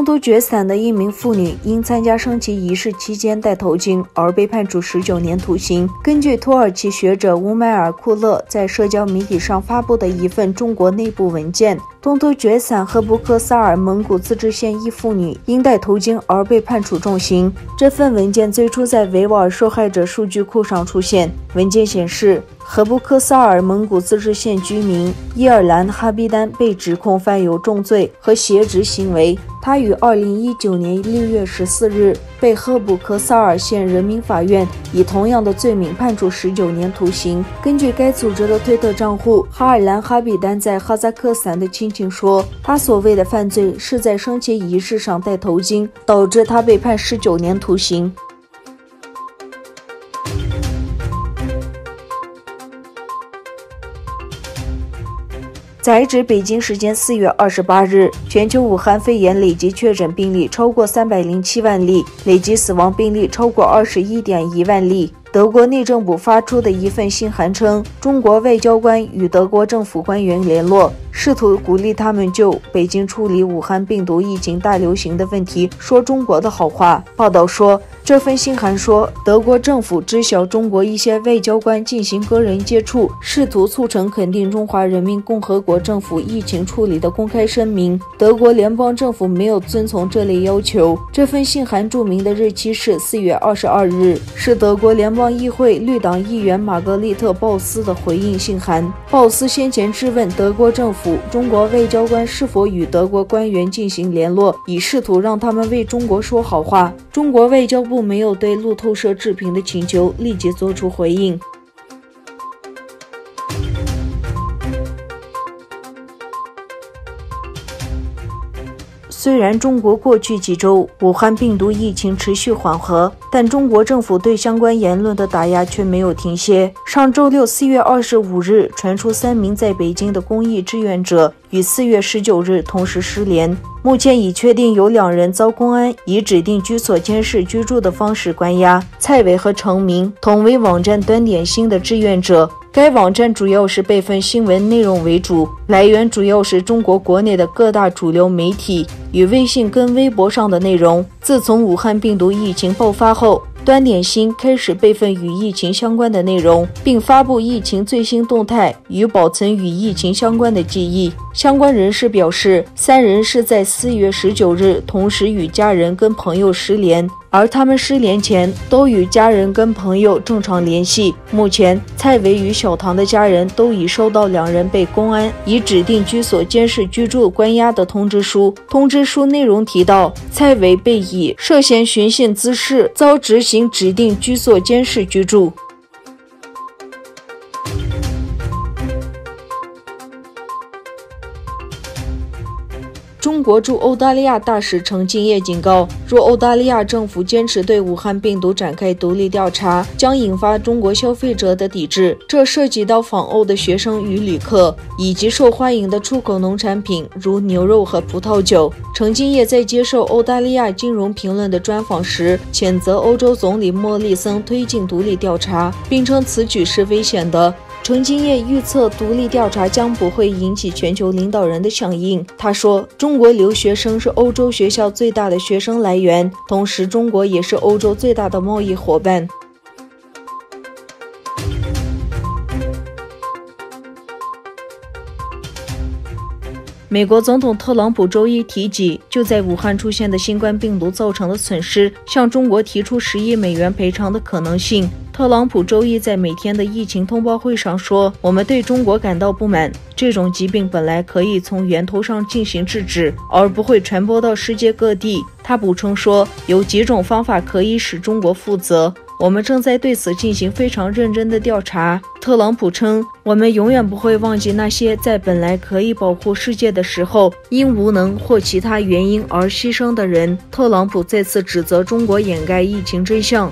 东突厥散的一名妇女因参加升旗仪式期间戴头巾而被判处19年徒刑。根据土耳其学者乌迈尔库勒在社交媒体上发布的一份中国内部文件，东突厥散赫布克萨尔蒙古自治县一妇女因戴头巾而被判处重刑。这份文件最初在维吾尔受害者数据库上出现。文件显示，赫布克萨尔蒙古自治县居民伊尔兰哈比丹被指控犯有重罪和挟持行为。他于2019年6月14日被赫布克萨尔县人民法院以同样的罪名判处19年徒刑。根据该组织的推特账户，哈尔兰哈比丹在哈萨克斯坦的亲戚说，他所谓的犯罪是在升旗仪式上戴头巾，导致他被判19年徒刑。截止北京时间4月28日，全球武汉肺炎累计确诊病例超过307万例，累计死亡病例超过21.1万例。德国内政部发出的一份信函称，中国外交官与德国政府官员联络，试图鼓励他们就北京处理武汉病毒疫情大流行的问题说中国的好话。报道说，这份信函说，德国政府知晓中国一些外交官进行个人接触，试图促成肯定中华人民共和国政府疫情处理的公开声明。德国联邦政府没有遵从这类要求。这份信函注明的日期是4月22日，是德国联邦议会绿党议员玛格丽特·鲍斯的回应信函。鲍斯先前质问德国政府，中国外交官是否与德国官员进行联络，以试图让他们为中国说好话。中国外交部没有对路透社置评的请求立即做出回应。虽然中国过去几周武汉病毒疫情持续缓和，但中国政府对相关言论的打压却没有停歇。上周六4月25日传出3名在北京的公益志愿者于4月19日同时失联，目前已确定有2人遭公安以指定居所监视居住的方式关押。蔡伟和程明同为网站端点星的志愿者，该网站主要是备份新闻内容为主，来源主要是中国国内的各大主流媒体与微信跟微博上的内容。自从武汉病毒疫情爆发后，端点星开始备份与疫情相关的内容，并发布疫情最新动态与保存与疫情相关的记忆。相关人士表示，3人是在4月19日同时与家人跟朋友失联，而他们失联前都与家人跟朋友正常联系。目前，蔡伟与小唐的家人都已收到2人被公安以指定居所监视居住关押的通知书。通知书内容提到，蔡伟被以涉嫌寻衅滋事遭执行指定居所监视居住。中国驻欧大利亚大使程敬业警告，若欧大利亚政府坚持对武汉病毒展开独立调查，将引发中国消费者的抵制。这涉及到访欧的学生与旅客，以及受欢迎的出口农产品，如牛肉和葡萄酒。程敬业在接受欧大利亚金融评论的专访时，谴责欧洲总理莫里森推进独立调查，并称此举是危险的。程敬业预测独立调查将不会引起全球领导人的响应。他说，中国留学生是欧洲学校最大的学生来源，同时中国也是欧洲最大的贸易伙伴。美国总统特朗普周一提及就在武汉出现的新冠病毒造成的损失，向中国提出10亿美元赔偿的可能性。特朗普周一在每天的疫情通报会上说，我们对中国感到不满，这种疾病本来可以从源头上进行制止，而不会传播到世界各地。他补充说，有几种方法可以使中国负责，我们正在对此进行非常认真的调查。特朗普称，我们永远不会忘记那些在本来可以保护世界的时候，因无能或其他原因而牺牲的人。特朗普再次指责中国掩盖疫情真相。